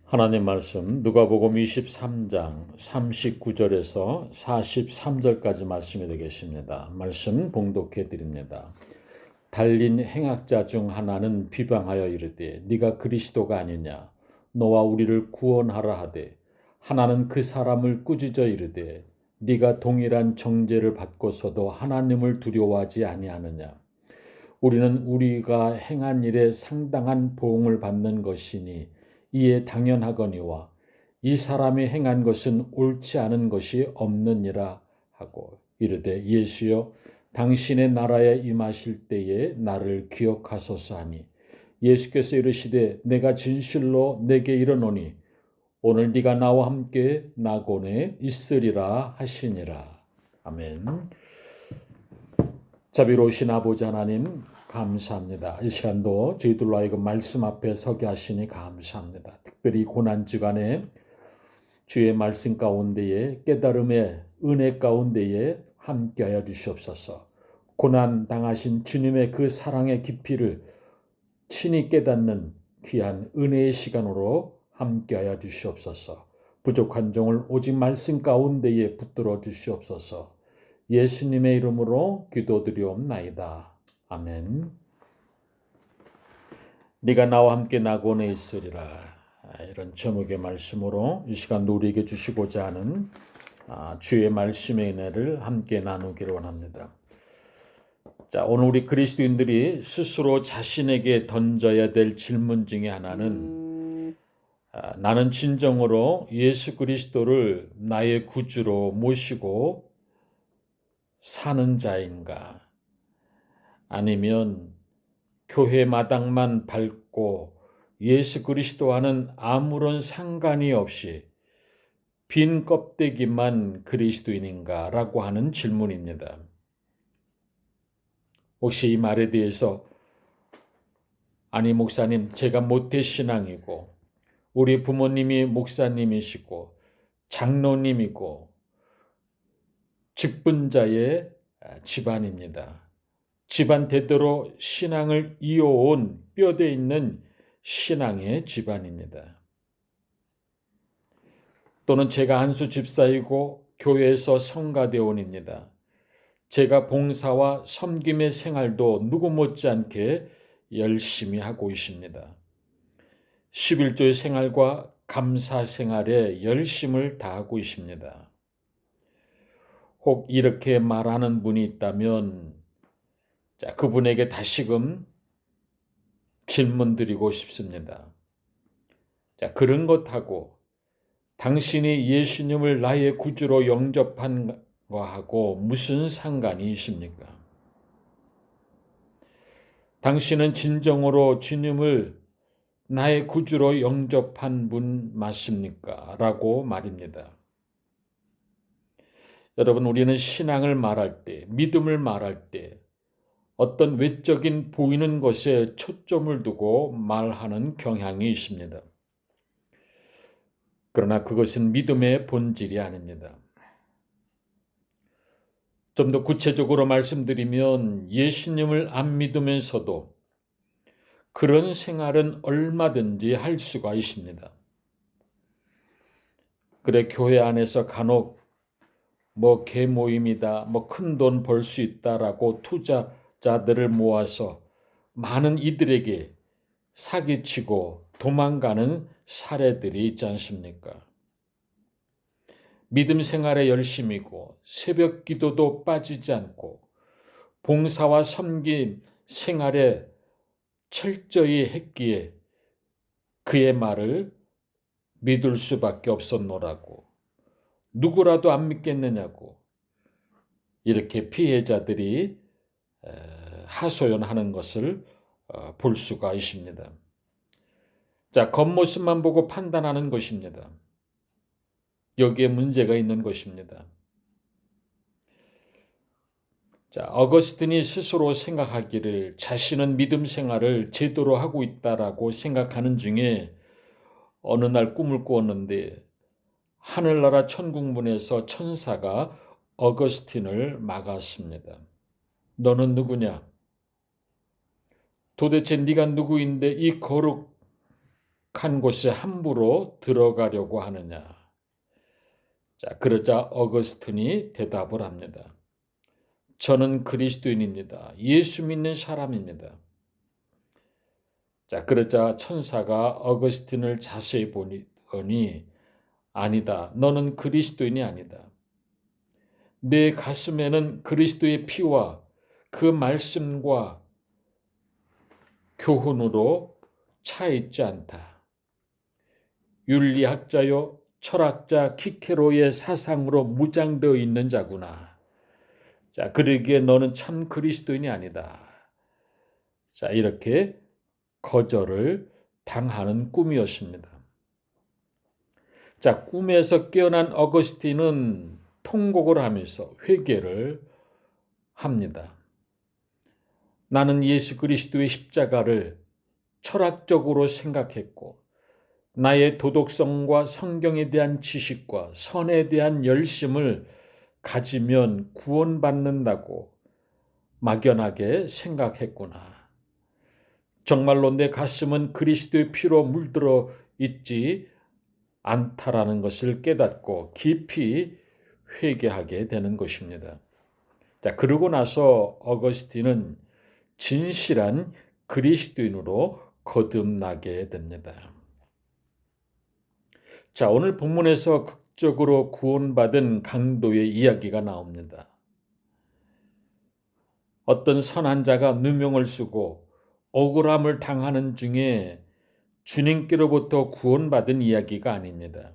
하나님 말씀 누가복음 23장 39절에서 43절까지 말씀이 되겠습니다. 말씀 봉독해 드립니다. 달린 행악자 중 하나는 비방하여 이르되 네가 그리스도가 아니냐 너와 우리를 구원하라 하되 하나는 그 사람을 꾸짖어 이르되 네가 동일한 정죄를 받고서도 하나님을 두려워하지 아니하느냐 우리는 우리가 행한 일에 상당한 보응을 받는 것이니 이에 당연하거니와 이 사람이 행한 것은 옳지 않은 것이 없느니라 하고 이르되 예수여 당신의 나라에 임하실 때에 나를 기억하소서 하니 예수께서 이르시되 내가 진실로 내게 이르노니 오늘 네가 나와 함께 낙원에 있으리라 하시니라. 아멘. 자비로우신 아버지 하나님 감사합니다. 이 시간도 저희들로 하여금 말씀 앞에 서게 하시니 감사합니다. 특별히 고난주간에 주의 말씀 가운데에 깨달음의 은혜 가운데에 함께하여 주시옵소서. 고난 당하신 주님의 그 사랑의 깊이를 친히 깨닫는 귀한 은혜의 시간으로 함께하여 주시옵소서. 부족한 종을 오직 말씀 가운데에 붙들어 주시옵소서. 예수님의 이름으로 기도드리옵나이다. 아멘. 네가 나와 함께 낙원에 있으리라. 이런 제목의 말씀으로 이 시간 우리에게 주시고자 하는 주의 말씀의 은혜를 함께 나누기를 원합니다. 자, 오늘 우리 그리스도인들이 스스로 자신에게 던져야 될 질문 중에 하나는 나는 진정으로 예수 그리스도를 나의 구주로 모시고 사는 자인가? 아니면 교회 마당만 밟고 예수 그리스도와는 아무런 상관이 없이 빈 껍데기만 그리스도인인가? 라고 하는 질문입니다. 혹시 이 말에 대해서 아니 목사님 제가 모태신앙이고 우리 부모님이 목사님이시고 장로님이고 직분자의 집안입니다. 집안 대대로 신앙을 이어온 뼈대 있는 신앙의 집안입니다. 또는 제가 한수 집사이고 교회에서 성가대원입니다. 제가 봉사와 섬김의 생활도 누구 못지않게 열심히 하고 있습니다. 11조의 생활과 감사 생활에 열심을 다하고 있습니다. 혹 이렇게 말하는 분이 있다면 그분에게 다시금 질문 드리고 싶습니다. 그런 것하고 당신이 예수님을 나의 구주로 영접한 것하고 무슨 상관이 있습니까? 당신은 진정으로 주님을 나의 구주로 영접한 분 맞습니까? 라고 말입니다. 여러분, 우리는 신앙을 말할 때, 믿음을 말할 때 어떤 외적인 보이는 것에 초점을 두고 말하는 경향이 있습니다. 그러나 그것은 믿음의 본질이 아닙니다. 좀 더 구체적으로 말씀드리면 예수님을 안 믿으면서도 그런 생활은 얼마든지 할 수가 있습니다. 그래 교회 안에서 간혹 개모임이다, 큰 돈 벌 수 있다라고 투자자들을 모아서 많은 이들에게 사기치고 도망가는 사례들이 있지 않습니까? 믿음 생활에 열심이고 새벽 기도도 빠지지 않고 봉사와 섬김 생활에 철저히 했기에 그의 말을 믿을 수밖에 없었노라고 누구라도 안 믿겠느냐고 이렇게 피해자들이 하소연하는 것을 볼 수가 있습니다. 자, 겉모습만 보고 판단하는 것입니다. 여기에 문제가 있는 것입니다. 자, 어거스틴이 스스로 생각하기를 자신은 믿음 생활을 제대로 하고 있다라고 생각하는 중에 어느 날 꿈을 꾸었는데 하늘나라 천국문에서 천사가 어거스틴을 막았습니다. 너는 누구냐? 도대체 네가 누구인데 이 거룩한 익숙한 곳에 함부로 들어가려고 하느냐? 자, 그러자 어거스틴이 대답을 합니다. 저는 그리스도인입니다. 예수 믿는 사람입니다. 자, 그러자 천사가 어거스틴을 자세히 보니 아니다. 너는 그리스도인이 아니다. 내 가슴에는 그리스도의 피와 그 말씀과 교훈으로 차 있지 않다. 윤리학자요 철학자 키케로의 사상으로 무장되어 있는 자구나. 자, 그러기에 너는 참 그리스도인이 아니다. 자, 이렇게 거절을 당하는 꿈이었습니다. 자, 꿈에서 깨어난 어거스틴은 통곡을 하면서 회개를 합니다. 나는 예수 그리스도의 십자가를 철학적으로 생각했고 나의 도덕성과 성경에 대한 지식과 선에 대한 열심을 가지면 구원받는다고 막연하게 생각했구나. 정말로 내 가슴은 그리스도의 피로 물들어 있지 않다라는 것을 깨닫고 깊이 회개하게 되는 것입니다. 자, 그러고 나서 어거스틴은 진실한 그리스도인으로 거듭나게 됩니다. 자, 오늘 본문에서 극적으로 구원받은 강도의 이야기가 나옵니다. 어떤 선한 자가 누명을 쓰고 억울함을 당하는 중에 주님께로부터 구원받은 이야기가 아닙니다.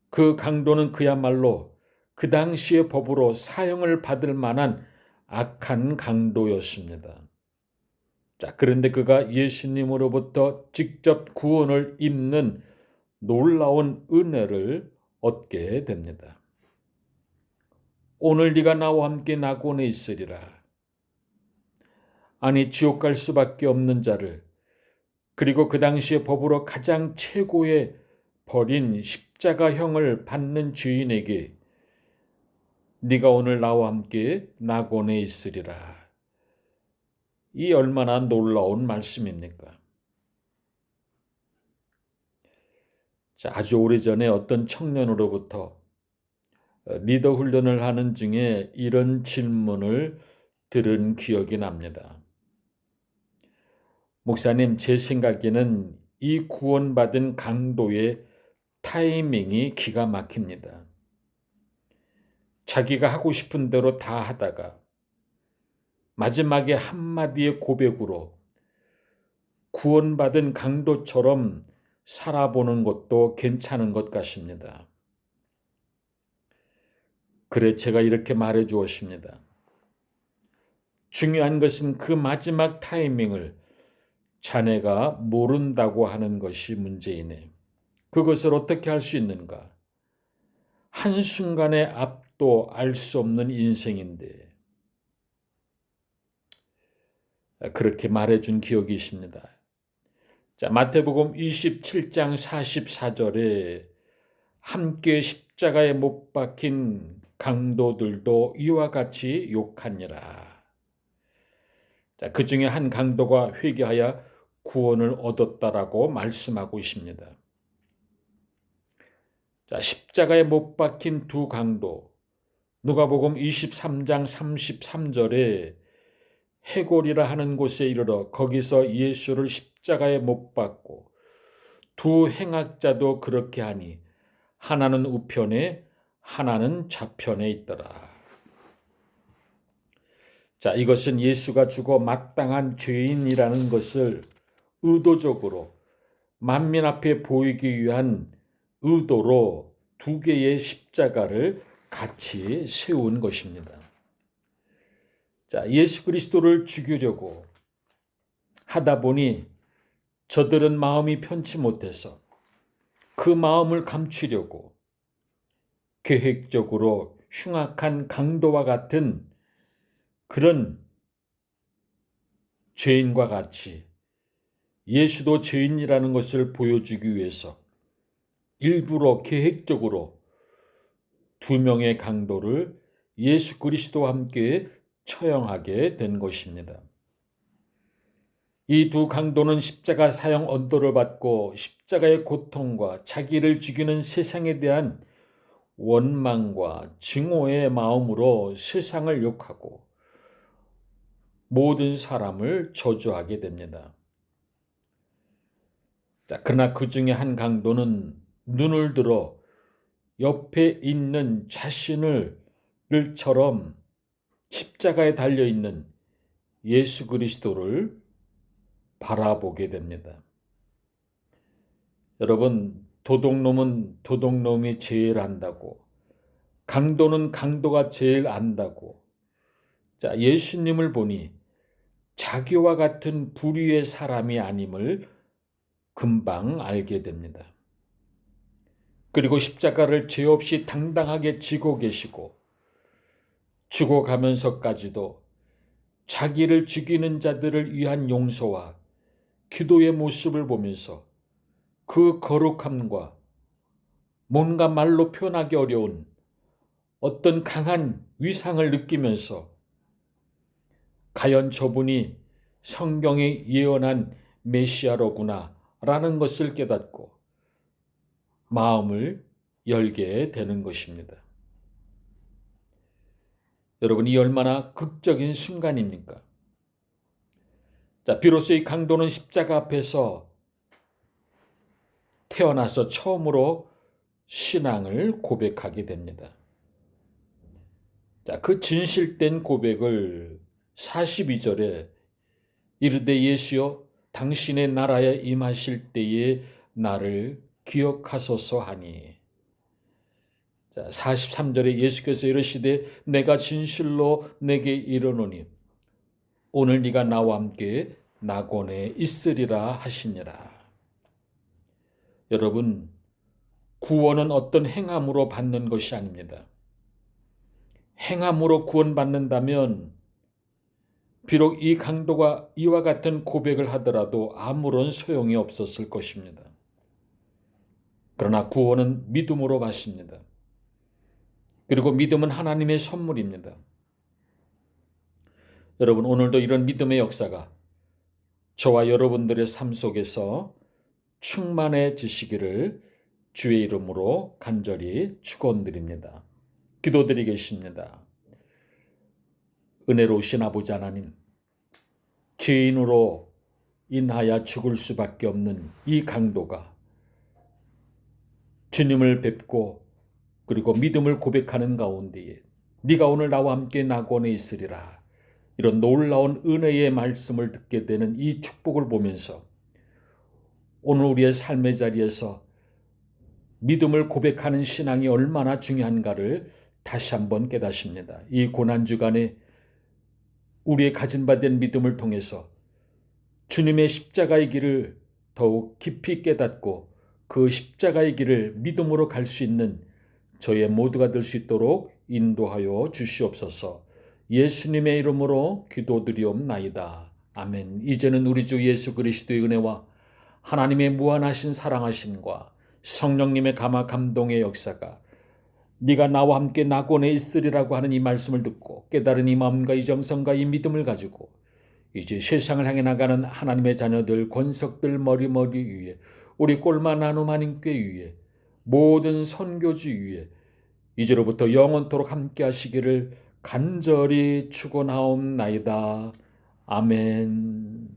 그 강도는 그야말로 그 당시의 법으로 사형을 받을 만한 악한 강도였습니다. 자, 그런데 그가 예수님으로부터 직접 구원을 입는 놀라운 은혜를 얻게 됩니다. 오늘 네가 나와 함께 낙원에 있으리라. 아니, 지옥 갈 수밖에 없는 자를, 그리고 그 당시의 법으로 가장 최고의 벌인 십자가형을 받는 죄인에게 네가 오늘 나와 함께 낙원에 있으리라. 이 얼마나 놀라운 말씀입니까? 자, 아주 오래전에 어떤 청년으로부터 리더 훈련을 하는 중에 이런 질문을 들은 기억이 납니다. 목사님, 제 생각에는 이 구원받은 강도의 타이밍이 기가 막힙니다. 자기가 하고 싶은 대로 다 하다가 마지막에 한마디의 고백으로 구원받은 강도처럼 살아보는 것도 괜찮은 것 같습니다. 그래, 제가 이렇게 말해 주었습니다. 중요한 것은 그 마지막 타이밍을 자네가 모른다고 하는 것이 문제이네. 그것을 어떻게 할 수 있는가? 한순간의 앞도 알 수 없는 인생인데 그렇게 말해준 기억이 있습니다. 자, 마태복음 27장 44절에 함께 십자가에 못 박힌 강도들도 이와 같이 욕하니라. 자, 그 중에 한 강도가 회개하여 구원을 얻었다라고 말씀하고 있습니다. 자, 십자가에 못 박힌 두 강도, 누가복음 23장 33절에 해골이라 하는 곳에 이르러 거기서 예수를 십자가에 못 박고 두 행악자도 그렇게 하니 하나는 우편에 하나는 좌편에 있더라. 자, 이것은 예수가 죽어 마땅한 죄인이라는 것을 의도적으로 만민 앞에 보이기 위한 의도로 두 개의 십자가를 같이 세운 것입니다. 자, 예수 그리스도를 죽이려고 하다 보니 저들은 마음이 편치 못해서 그 마음을 감추려고 계획적으로 흉악한 강도와 같은 그런 죄인과 같이 예수도 죄인이라는 것을 보여주기 위해서 일부러 계획적으로 두 명의 강도를 예수 그리스도와 함께 처형하게 된 것입니다. 이 두 강도는 십자가 사형 언도를 받고 십자가의 고통과 자기를 죽이는 세상에 대한 원망과 증오의 마음으로 세상을 욕하고 모든 사람을 저주하게 됩니다. 그러나 그 중에 한 강도는 눈을 들어 옆에 있는 자신을처럼 십자가에 달려있는 예수 그리스도를 바라보게 됩니다. 여러분, 도둑놈은 도둑놈이 제일 안다고, 강도는 강도가 제일 안다고. 예수님을 보니 자기와 같은 부류의 사람이 아님을 금방 알게 됩니다. 그리고 십자가를 죄 없이 당당하게 지고 계시고 죽어가면서까지도 자기를 죽이는 자들을 위한 용서와 기도의 모습을 보면서 그 거룩함과 뭔가 말로 표현하기 어려운 어떤 강한 위상을 느끼면서 과연 저분이 성경이 예언한 메시아로구나 라는 것을 깨닫고 마음을 열게 되는 것입니다. 여러분, 이 얼마나 극적인 순간입니까? 비로소 이 강도는 십자가 앞에서 태어나서 처음으로 신앙을 고백하게 됩니다. 그 진실된 고백을 42절에 이르되 예수여 당신의 나라에 임하실 때에 나를 기억하소서 하니, 43절에 예수께서 이르시되 내가 진실로 내게 이르노니 오늘 네가 나와 함께 낙원에 있으리라 하시니라. 여러분, 구원은 어떤 행함으로 받는 것이 아닙니다. 행함으로 구원받는다면 비록 이 강도가 이와 같은 고백을 하더라도 아무런 소용이 없었을 것입니다. 그러나 구원은 믿음으로 받습니다. 그리고 믿음은 하나님의 선물입니다. 여러분, 오늘도 이런 믿음의 역사가 저와 여러분들의 삶 속에서 충만해지시기를 주의 이름으로 간절히 축원드립니다. 기도드리겠습니다. 은혜로우신 아버지 하나님, 죄인으로 인하여 죽을 수밖에 없는 이 강도가 주님을 뵙고 그리고 믿음을 고백하는 가운데에 네가 오늘 나와 함께 낙원에 있으리라, 이런 놀라운 은혜의 말씀을 듣게 되는 이 축복을 보면서 오늘 우리의 삶의 자리에서 믿음을 고백하는 신앙이 얼마나 중요한가를 다시 한번 깨닫습니다. 이 고난주간에 우리의 가진 바 된 믿음을 통해서 주님의 십자가의 길을 더욱 깊이 깨닫고 그 십자가의 길을 믿음으로 갈 수 있는 저의 모두가 될 수 있도록 인도하여 주시옵소서. 예수님의 이름으로 기도드리옵나이다. 아멘. 이제는 우리 주 예수 그리스도의 은혜와 하나님의 무한하신 사랑하심과 성령님의 감화 감동의 역사가 네가 나와 함께 낙원에 있으리라고 하는 이 말씀을 듣고 깨달은 이 마음과 이 정성과 이 믿음을 가지고 이제 세상을 향해 나가는 하나님의 자녀들, 권석들 머리 위에, 우리 꼴마 나눔 한인교회 위에, 모든 선교주 위에 이제로부터 영원토록 함께 하시기를 간절히 축원하옵나이다. 아멘.